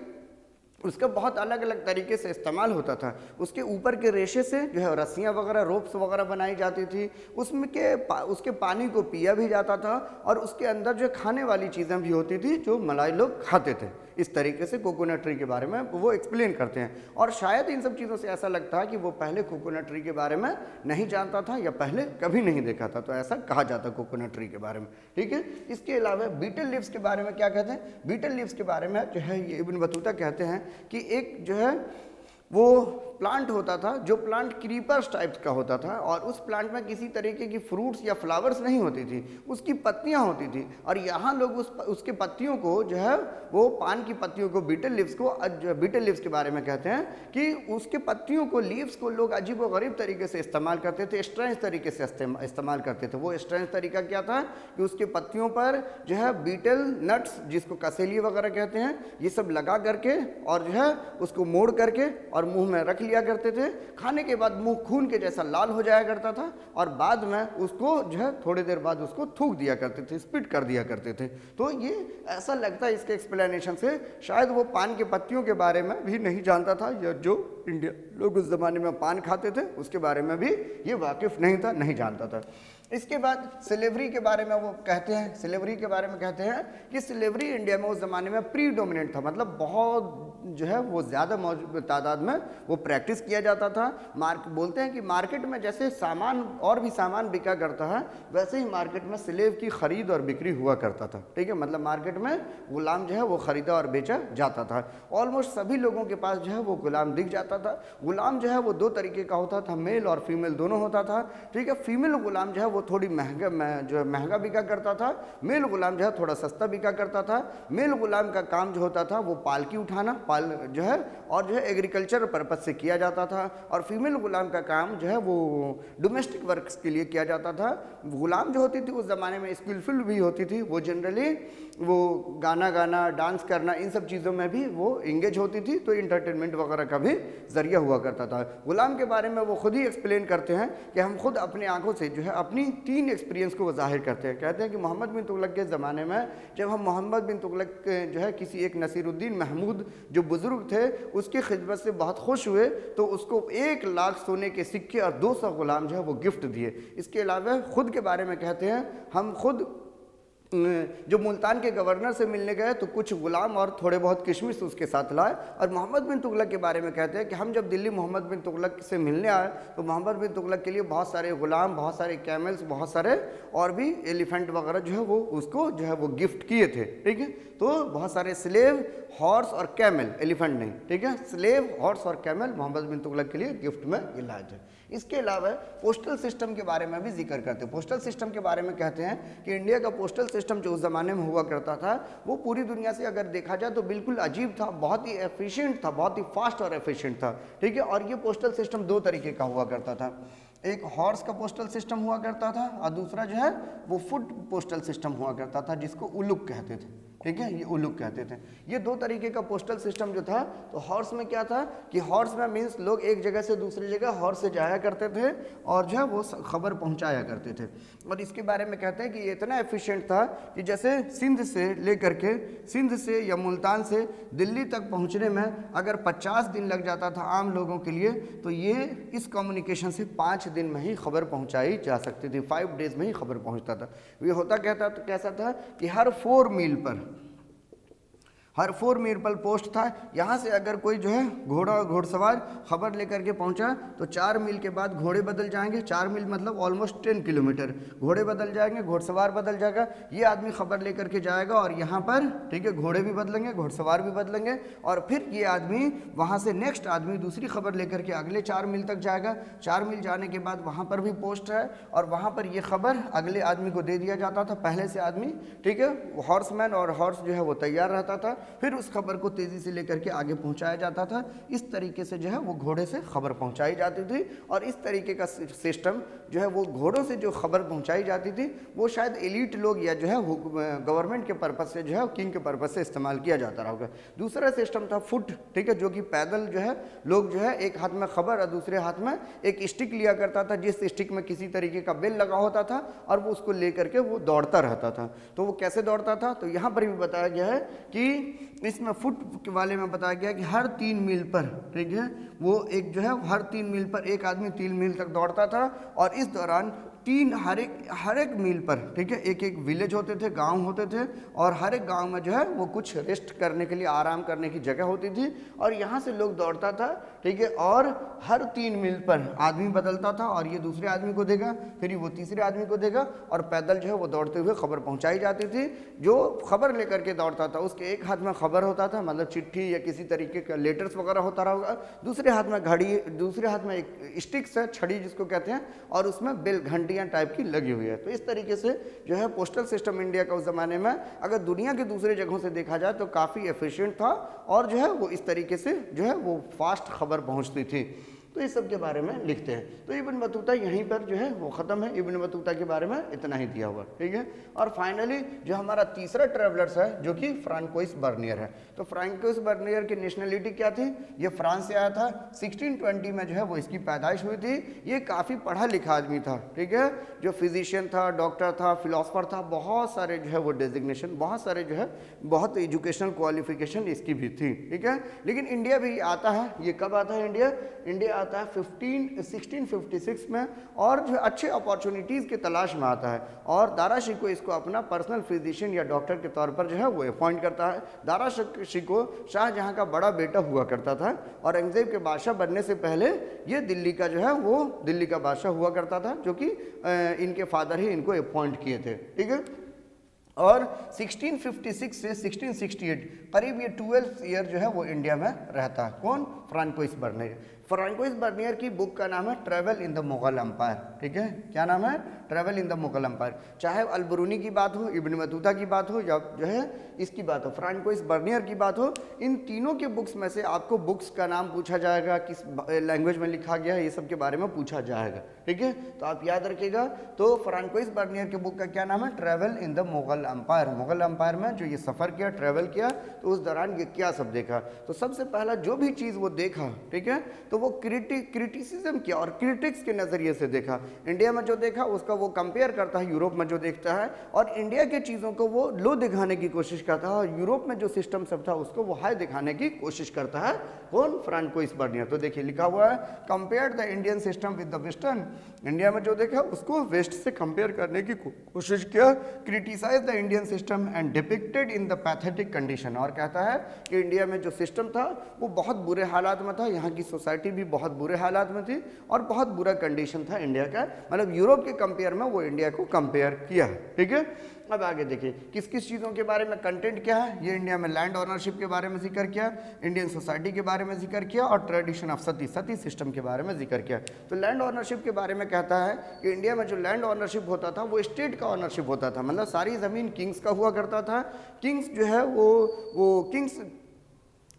उसका बहुत अलग अलग तरीके से इस्तेमाल होता था। उसके ऊपर के रेशे से जो है रस्सियाँ वगैरह, रोप्स वगैरह बनाई जाती थी, उसमें के उसके पानी को पिया भी जाता था, और उसके अंदर जो खाने वाली चीज़ें भी होती थी जो मलाई लोग खाते थे। इस तरीके से कोकोनट ट्री के बारे में वो एक्सप्लेन करते हैं। और शायद इन सब चीज़ों से ऐसा लगता है कि वो पहले कोकोनट ट्री के बारे में नहीं जानता था या पहले कभी नहीं देखा था, तो ऐसा कहा जाता कोकोनट ट्री के बारे में। ठीक है, इसके अलावा बीटल लीव्स के बारे में क्या कहते हैं? बीटल लीव्स के बारे में जो है ये इब्न बतूता कहते हैं कि एक जो है वो प्लांट होता था, जो प्लांट क्रीपर्स टाइप्स का होता था, और उस प्लांट में किसी तरीके की फ्रूट्स या फ्लावर्स नहीं होती थी, उसकी पत्तियां होती थी। और यहाँ लोग उसके पत्तियों को जो है वो पान की पत्तियों को, बीटल लीव्स को, बीटल लीव्स के बारे में कहते हैं कि उसके पत्तियों को, लीव्स को लोग अजीब व गरीब तरीके से इस्तेमाल करते थे, स्ट्रेंज तरीके से इस्तेमाल करते थे। वो स्ट्रेंज तरीका क्या था कि उसके पत्तियों पर जो है बीटल नट्स, जिसको कसेली वगैरह कहते हैं, ये सब लगा करके और जो है उसको मोड़ करके और मुंह में रख लिया करते थे। खाने के बाद मुंह खून के जैसा लाल हो जाया करता था, और बाद में उसको जो है थोड़ी देर बाद उसको थूक दिया करते थे, स्पिट कर दिया करते थे। तो ये ऐसा लगता है इसके एक्सप्लेनेशन से शायद वो पान के पत्तियों के बारे में भी नहीं जानता था, या जो इंडिया लोग उस जमाने में पान खाते थे उसके बारे में भी ये वाकिफ नहीं था, नहीं जानता था। इसके बाद स्लेवरी के बारे में वो कहते हैं, स्लेवरी के बारे में कहते हैं कि स्लेवरी इंडिया में उस ज़माने में प्री डोमिनेंट था, मतलब बहुत जो है वो ज़्यादा तादाद में वो प्रैक्टिस किया जाता था। बोलते हैं कि मार्केट में जैसे सामान और भी सामान बिका करता है, वैसे ही मार्केट में स्लेव की खरीद और बिक्री हुआ करता था। ठीक है, मतलब मार्केट में गुलाम जो है वो ख़रीदा और बेचा जाता था। ऑलमोस्ट सभी लोगों के पास जो है वो गुलाम दिख जाता था। गुलाम जो है वो दो तरीके का होता था, मेल और फीमेल दोनों होता था। ठीक है, फीमेल गुलाम जो है वो थोड़ी महंगा बिका करता था, मेल गुलाम जो है थोड़ा सस्ता बिका करता था। मेल गुलाम का काम जो होता था वो पालकी उठाना, पाल जो है और जो है एग्रीकल्चर पर्पज से किया जाता था, और फीमेल गुलाम का काम जो है वो डोमेस्टिक वर्क्स के लिए किया जाता था। गुलाम जो होती थी उस ज़माने में स्किलफुल भी होती थी, वो जनरली वो गाना गाना, डांस करना, इन सब चीज़ों में भी वो इंगेज होती थी, तो इंटरटेनमेंट वगैरह का भी जरिया हुआ करता था। गुलाम के बारे में वो खुद ही एक्सप्लेन करते हैं कि हम खुद अपनी आंखों से जो है अपनी 3 एक्सपीरियंस को वो जाहिर करते हैं। कहते हैं कि मोहम्मद बिन तुगलक के ज़माने में जब हम मोहम्मद बिन तुगलक जो है किसी एक नसीरुद्दीन महमूद जो बुज़ुर्ग थे उसकी खिदमत से बहुत खुश हुए, तो उसको 1 लाख सोने के सिक्के और 200 गुलाम जो है वो गिफ्ट दिए। इसके अलावा खुद के बारे में कहते हैं, हम खुद जो मुल्तान के गवर्नर से मिलने गए तो कुछ गुलाम और थोड़े बहुत किशमिश उसके साथ लाए। और मोहम्मद बिन तुगलक के बारे में कहते हैं कि हम जब दिल्ली मोहम्मद बिन तुगलक से मिलने आए तो मोहम्मद बिन तुगलक के लिए बहुत सारे गुलाम, बहुत सारे कैमल्स, बहुत सारे और भी एलिफेंट वगैरह जो है वो उसको जो है वो गिफ्ट किए थे। ठीक है, तो बहुत सारे स्लेव, हॉर्स और कैमल, एलिफेंट नहीं, ठीक है, स्लेव, हॉर्स और कैमल मोहम्मद बिन तुगलक के लिए गिफ्ट में ये लाए थे। इसके अलावा पोस्टल सिस्टम के बारे में भी जिक्र करते हैं। पोस्टल सिस्टम के बारे में कहते हैं कि इंडिया का पोस्टल सिस्टम जो उस ज़माने में हुआ करता था वो पूरी दुनिया से अगर देखा जाए तो बिल्कुल अजीब था, बहुत ही एफिशिएंट था, बहुत ही फास्ट और एफिशिएंट था। ठीक है, और ये पोस्टल सिस्टम 2 तरीके का हुआ करता था। एक हॉर्स का पोस्टल सिस्टम हुआ करता था, और दूसरा जो है वो फुट पोस्टल सिस्टम हुआ करता था, जिसको उलुक कहते थे। ठीक है, ये उलुक कहते थे। ये 2 तरीके का पोस्टल सिस्टम जो था, तो हॉर्स में क्या था कि हॉर्स में मीन्स लोग एक जगह से दूसरी जगह हॉर्स से जाया करते थे और जो है वो खबर पहुंचाया करते थे। और इसके बारे में कहते हैं कि ये इतना एफिशिएंट था कि जैसे सिंध से लेकर के, सिंध से या मुल्तान से दिल्ली तक पहुंचने में अगर 50 दिन लग जाता था आम लोगों के लिए, तो ये इस कम्युनिकेशन से 5 दिन में ही खबर पहुंचाई जा सकती थी, 5 डेज में ही खबर पहुंचता था। ये होता कैसा था कि हर 4 मील पर पोस्ट था। यहाँ से अगर कोई जो है घोड़ा और घोड़सवार खबर लेकर के पहुँचा तो 4 मील के बाद घोड़े बदल जाएंगे, 4 मील मतलब ऑलमोस्ट 10 किलोमीटर, घोड़े बदल जाएंगे, घोड़सवार बदल जाएगा, ये आदमी खबर लेकर के जाएगा और यहाँ पर ठीक है घोड़े भी बदलेंगे, घोड़सवार भी बदलेंगे, और फिर ये आदमी वहाँ से नेक्स्ट आदमी दूसरी खबर लेकर के अगले 4 मील तक जाएगा। 4 मील जाने के बाद वहाँ पर भी पोस्ट है और वहाँ पर ये खबर अगले आदमी को दे दिया जाता था, पहले से आदमी, ठीक है, हॉर्समैन और हॉर्स जो है वो तैयार रहता था, फिर उस खबर को तेज़ी से लेकर के आगे पहुंचाया जाता था। इस तरीके से जो है वो घोड़े से खबर पहुंचाई जाती थी, और इस तरीके का सिस्टम जो है वो घोड़ों से जो खबर पहुंचाई जाती थी वो शायद एलीट लोग या जो है गवर्नमेंट के पर्पज़ से जो है किंग के पर्पज़ से इस्तेमाल किया जाता रहा होगा। दूसरा सिस्टम था फुट, ठीक है, जो कि पैदल जो है लोग जो है एक हाथ में खबर और दूसरे हाथ में एक स्टिक लिया करता था, जिस स्टिक में किसी तरीके का बेल लगा होता था और वो उसको लेकर के वो दौड़ता रहता था। तो वो कैसे दौड़ता था, तो यहाँ पर भी बताया गया है कि इसमें फुट वाले में बताया गया कि हर 3 मील पर, ठीक है, वो एक जो है हर 3 मील पर एक आदमी 3 मील तक दौड़ता था, और इस दौरान हर एक मील पर, ठीक है, एक एक विलेज होते थे, गांव होते थे, और हर एक गांव में जो है वो कुछ रेस्ट करने के लिए, आराम करने की जगह होती थी, और यहाँ से लोग दौड़ता था, ठीक है, और हर 3 मील पर आदमी बदलता था, और ये दूसरे आदमी को देगा, फिर वो तीसरे आदमी को देगा, और पैदल जो है वो दौड़ते हुए खबर पहुँचाई जाती थी। जो खबर लेकर के दौड़ता था उसके एक हाथ में खबर होता था, मतलब चिट्ठी या किसी तरीके का लेटर्स वगैरह होता रहा, दूसरे हाथ में घड़ी, दूसरे हाथ में एक स्टिक्स है, छड़ी जिसको कहते हैं, और उसमें बेल घंटियाँ टाइप की लगी हुई है। तो इस तरीके से जो है पोस्टल सिस्टम इंडिया का उस जमाने में अगर दुनिया के दूसरे जगहों से देखा जाए तो काफ़ी एफिशिएंट था, और जो है वो इस तरीके से जो है वो फास्ट खबर पहुंचती थी। तो इस सब के बारे में लिखते हैं। तो इब्न बतूता यहीं पर जो है वो ख़त्म है, इब्न बतूता के बारे में इतना ही दिया हुआ, ठीक है। और फाइनली जो हमारा तीसरा ट्रेवलर्स है जो कि फ्रांकोइस बर्नियर है। तो फ्रांकोइस बर्नियर की नेशनलिटी क्या थी? ये फ्रांस से आया था, 1620 में जो है वो इसकी पैदाइश हुई थी। ये काफ़ी पढ़ा लिखा आदमी था, ठीक है, जो फिजिशियन था, डॉक्टर था, फिलोसफर था, बहुत सारे जो है वो डेजिग्नेशन, बहुत सारे जो है बहुत एजुकेशनल क्वालिफिकेशन इसकी भी थी, ठीक है। लेकिन इंडिया भी आता है। ये कब आता है इंडिया? इंडिया आता है 1656 में, और जो अच्छे अपॉर्चुनिटीज़ की तलाश में आता है, और दारा शिकोह इसको अपना पर्सनल फिजिशियन या डॉक्टर के तौर पर जो है वो अपॉइंट करता है। दारा शिकोह शाहजहाँ का बड़ा बेटा हुआ करता था, और औरंगजेब के बादशाह बनने से पहले ये दिल्ली का जो है वो दिल्ली का बादशाह हुआ करता था, जो कि इनके फादर ही इनको अपॉइंट किए थे, ठीक है। और 1656 से 1668 करीब ये 12 ईयर जो है वो इंडिया में रहता है। कौन? Francois Bernier. फ्रांकोइस बर्नियर की बुक का नाम है travel in the Mughal empire, ठीक है। क्या नाम है? Travel in the Mughal empire. चाहे अलबरूनी की बात हो, इब्न बतूता की बात हो, या जो है इसकी बात हो, फ्रांकोइस बर्नियर की बात हो, इन तीनों के बुक्स में से आपको बुक्स का नाम पूछा जाएगा, किस लैंग्वेज में लिखा गया है, ये सब के बारे में पूछा जाएगा, ठीक है। तो आप याद रखिएगा। तो फ्रांकोइस बर्नियर की बुक का क्या नाम है? Travel in the Mughal empire. Mughal empire में जो ये सफ़र किया, ट्रैवल किया, तो उस दौरान ये क्या सब देखा। तो सबसे पहला जो भी चीज़ वो देखा, ठीक है, तो वो क्रिटिसिज्म किया और क्रिटिक्स के नज़रिए से देखा। इंडिया में जो देखा उसका वो कंपेयर करता है यूरोप में जो देखता है, और इंडिया के चीज़ों को वो लो दिखाने की कोशिश करता है, और यूरोप में जो सिस्टम सब था उसको वो हाई दिखाने की कोशिश करता है। कौन? Francois Bernier. तो देखिए लिखा हुआ है, compare the Indian system with the western. India में जो देखा उसको वेस्ट से कंपेयर करने की कोशिश किया। Criticise the Indian system and depicted in the pathetic condition. और कहता है कि इंडिया में जो सिस्टम था वो बहुत बुरे हालात में था, यहाँ की सोसाइटी भी बहुत बुरे हालात में थी, और बहुत बुरा कंडीशन था इंडिया का। मतलब यूरोप के कंपेयर में वो इंडिया को कंपेयर किया, ठीक है। अब आगे देखिए किस किस चीज़ों के बारे में कंटेंट क्या है। ये इंडिया में लैंड ऑनरशिप के बारे में जिक्र किया, इंडियन सोसाइटी के बारे में जिक्र किया, और ट्रेडिशन ऑफ सती सिस्टम के बारे में जिक्र किया। तो लैंड ऑनरशिप के बारे में कहता है कि इंडिया में जो लैंड ऑनरशिप होता था वो स्टेट का ऑनरशिप होता था, मतलब सारी ज़मीन किंग्स का हुआ करता था। किंग्स जो है वो किंग्स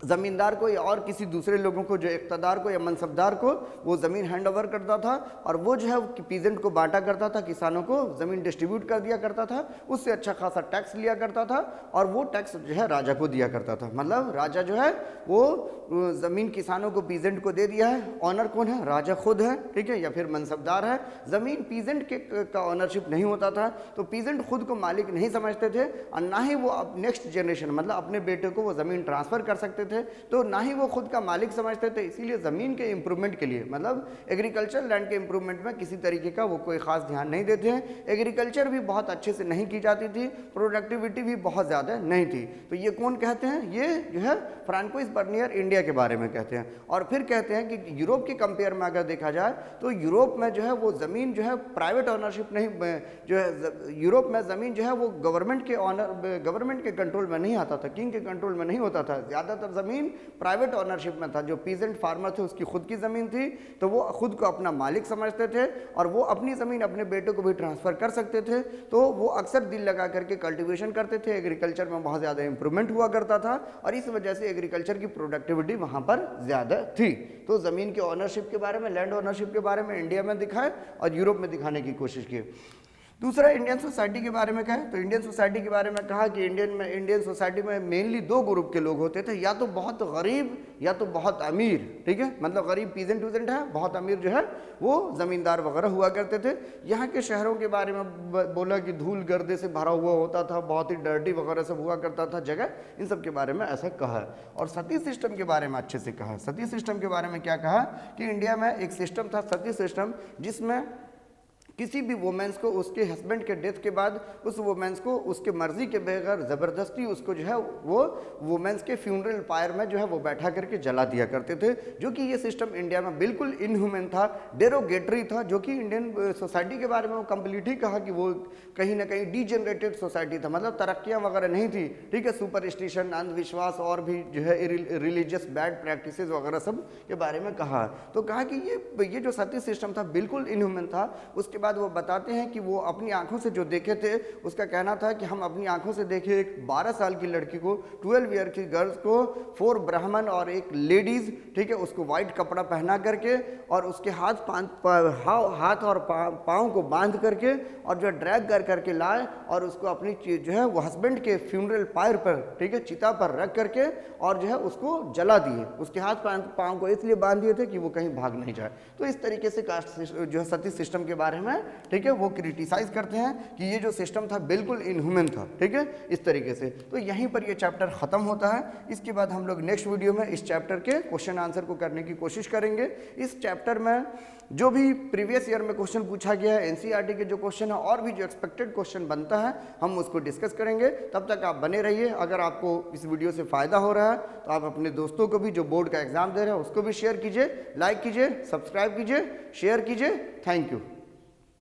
ज़मींदार को या और किसी दूसरे लोगों को, जो इक़्तिदार को या मनसबदार को, वो ज़मीन हैंड ओवर करता था, और वो जो है पीजेंट को बांटा करता था, किसानों को ज़मीन डिस्ट्रीब्यूट कर दिया करता था, उससे अच्छा खासा टैक्स लिया करता था, और वो टैक्स जो है राजा को दिया करता था। मतलब राजा जो है वो ज़मीन किसानों को, पीजेंट को दे दिया है। ऑनर कौन है? राजा खुद है, ठीक है, या फिर मनसबदार है। ज़मीन पीजेंट का ऑनरशिप नहीं होता था, तो पीजेंट खुद को मालिक नहीं समझते थे, और ना ही वो नेक्स्ट जनरेशन मतलब अपने बेटे को वो ज़मीन ट्रांसफ़र कर सकते थे, तो ना ही वो खुद का मालिक समझते थे। इसीलिए ज़मीन के इम्प्रूवमेंट के लिए, मतलब एग्रीकल्चर लैंड के इम्प्रूवमेंट में किसी तरीके का वो कोई ख़ास ध्यान नहीं देते हैं। एग्रीकल्चर भी बहुत अच्छे से नहीं की जाती थी, प्रोडक्टिविटी भी बहुत ज़्यादा नहीं थी। तो ये कौन कहते हैं? ये जो है फ्रांकोइस बर्नियर इंडिया के बारे में कहते हैं। और फिर कहते हैं कि यूरोप के कंपेयर में अगर देखा जाए तो यूरोप में जो है वो ज़मीन जो है प्राइवेट ऑनरशिप नहीं, जो है यूरोप में ज़मीन जो है वो गवर्नमेंट के कंट्रोल में नहीं आता था, किंग के कंट्रोल में नहीं होता था। ज़्यादातर ज़मीन प्राइवेट ऑनरशिप में था। जो पीजेंट फार्मर थे उसकी खुद की ज़मीन थी, तो वो खुद को अपना मालिक समझते थे, और वो अपनी ज़मीन अपने बेटे को भी ट्रांसफ़र कर सकते थे। तो वो अक्सर दिल लगा करके कल्टीवेशन करते थे। एग्रीकल्चर में बहुत ज़्यादा इंप्रूवमेंट हुआ करता था, और इस वजह से एग्रीकल्चर की प्रोडक्टिविटी वहाँ पर ज़्यादा थी। तो ज़मीन के ऑनरशिप के बारे में, लैंड ऑनरशिप के बारे में इंडिया में दिखाए और यूरोप में दिखाने की कोशिश की। दूसरा इंडियन सोसाइटी के बारे में क्या है, तो इंडियन सोसाइटी के बारे में कहा कि इंडियन सोसाइटी में मेनली दो ग्रुप के लोग होते थे, या तो बहुत गरीब या तो बहुत अमीर, ठीक है, मतलब गरीब पीजेंट वूजेंट है, बहुत अमीर जो है वो जमींदार वगैरह हुआ करते थे। यहाँ के शहरों के बारे में बोला कि धूल गर्दे से भरा हुआ होता था, बहुत ही डर्टी वगैरह सब हुआ करता था जगह, इन सब के बारे में ऐसा कहा है। और सती सिस्टम के बारे में अच्छे से कहा। सती सिस्टम के बारे में क्या कहा कि इंडिया में एक सिस्टम था सती सिस्टम, जिसमें किसी भी वुमेन्स को उसके हस्बैंड के डेथ के बाद उस वुमेन्स को उसके मर्जी के बगैर ज़बरदस्ती उसको जो है वो वुमेन्स के फ्यूनरल पायर में जो है वो बैठा करके जला दिया करते थे, जो कि ये सिस्टम इंडिया में बिल्कुल इनह्यूमन था, डेरोगेटरी था, जो कि इंडियन सोसाइटी के बारे में वो कम्प्लीटली कहा कि वो कहीं ना कहीं डीजेनरेटेड सोसाइटी था, मतलब तरक्कियाँ वगैरह नहीं थी, ठीक है, सुपरस्टिशन, अंधविश्वास और भी जो है रिलीजियस बैड प्रैक्टिस वगैरह सब के बारे में कहा। तो कहा कि ये जो सती सिस्टम था बिल्कुल इनह्यूमन था। उसके बाद वो बताते हैं कि वो अपनी आंखों से जो देखे थे, उसका कहना था कि हम अपनी आंखों से देखे एक 12 साल की लड़की को, 12 ईयर की गर्ल्स को, 4 ब्राह्मण और एक लेडीज, ठीक है, उसको व्हाइट कपड़ा पहना करके और उसके हाथ और पाँव को बांध करके और जो ड्रैग कर करके लाए और उसको अपनी जो है वो हस्बैंड के फ्यूनरल पायर पर, ठीक है, चिता पर रख करके और जो है उसको जला दिए। उसके हाथ पाँव को इसलिए बांध दिए थे कि वो कहीं भाग नहीं जाए। तो इस तरीके से कास्ट जो है सती सिस्टम के बारे में, ठीक है, वो क्रिटिसाइज करते हैं कि ये जो सिस्टम था बिल्कुल इनह्यूमन था, ठीक है, इस तरीके से। तो यहीं पर ये चैप्टर खत्म होता है। इसके बाद हम लोग नेक्स्ट वीडियो में इस चैप्टर के क्वेश्चन आंसर को करने की कोशिश करेंगे। इस चैप्टर में जो भी प्रीवियस ईयर में क्वेश्चन पूछा गया है, एनसीईआरटी के जो क्वेश्चन है और भी जो एक्सपेक्टेड क्वेश्चन बनता है, हम उसको डिस्कस करेंगे। तब तक आप बने रहिए। अगर आपको इस वीडियो से फ़ायदा हो रहा है तो आप अपने दोस्तों को भी, जो बोर्ड का एग्जाम दे रहे हैं, उसको भी शेयर कीजिए, लाइक कीजिए, सब्सक्राइब कीजिए, शेयर कीजिए। Thank you.